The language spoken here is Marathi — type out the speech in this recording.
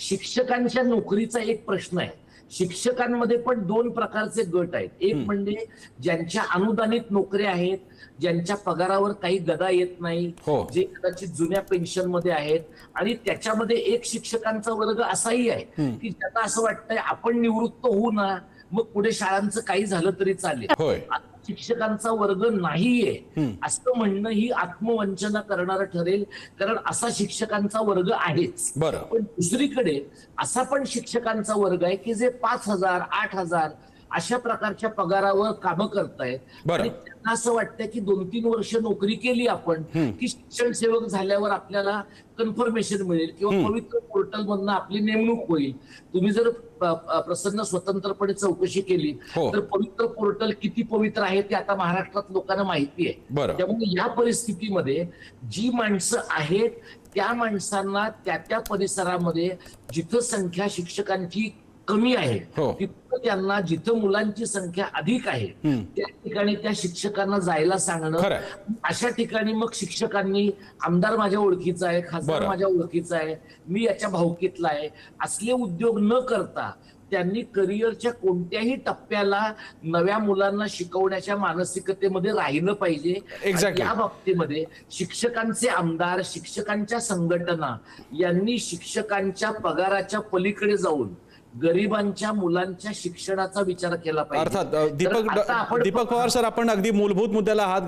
शिक्षकांच्या नोकरीचा एक प्रश्न आहे. शिक्षकांमध्ये पण दोन प्रकारचे गट आहेत. एक म्हणजे ज्यांच्या अनुदानित नोकऱ्या आहेत, ज्यांच्या पगारावर काही गदा येत नाही, हो. जे कदाचित जुन्या पेन्शन मध्ये आहेत, आणि त्याच्यामध्ये एक शिक्षकांचा वर्ग असाही आहे की ज्यांना असं वाटतंय आपण निवृत्त होऊ ना, मग पुढे शाळांचं काही झालं तरी चालेल. होय. शिक्षकांचा वर्ग नाहीये असं म्हणणं ही आत्मवंचना करणारं ठरेल, कारण असा शिक्षकांचा वर्ग आहेच. बरं. पण दुसरीकडे असा पण शिक्षकांचा वर्ग आहे की जे 5,000 8,000 अशा प्रकारच्या पगारावर कामं करतायत. बरं. आणि त्यांना असं वाटतं की 2-3 वर्ष नोकरी केली आपण की शिक्षण सेवक झाल्यावर आपल्याला कन्फर्मेशन मिळेल किंवा पवित्र पोर्टल मधनं आपली नेमणूक होईल. तुम्ही जर प्रसन्न स्वतंत्रपणे चौकशी केली हो. तर पवित्र पोर्टल किती पवित्र आहे ते आता महाराष्ट्रात लोकांना माहिती आहे. बरं. त्यामुळे या परिस्थितीमध्ये जी माणसं आहेत त्या माणसांना त्या परिसरामध्ये जिथं संख्या शिक्षकांची कमी आहे हो. तिथं त्यांना, जिथं मुलांची संख्या अधिक आहे त्या ठिकाणी त्या शिक्षकांना जायला सांगणं. खरंय. अशा ठिकाणी मग शिक्षकांनी, आमदार माझ्या ओळखीचा आहे, खासदार बरं. माझ्या ओळखीचा आहे, मी याच्या भावकीतला आहे, असले उद्योग न करता त्यांनी करिअरच्या कोणत्याही टप्प्याला नव्या मुलांना शिकवण्याच्या मानसिकतेमध्ये राहिलं पाहिजे. Exactly. या बाबतीमध्ये शिक्षकांचे आमदार, शिक्षकांच्या संघटना यांनी शिक्षकांच्या पगाराच्या पलीकडे जाऊन गरिबांच्या मुलांच्या शिक्षणाचा विचार केला पाहिजे. अर्थात दीपक पवार सर, आपण अगदी मूलभूत मुद्द्याला हात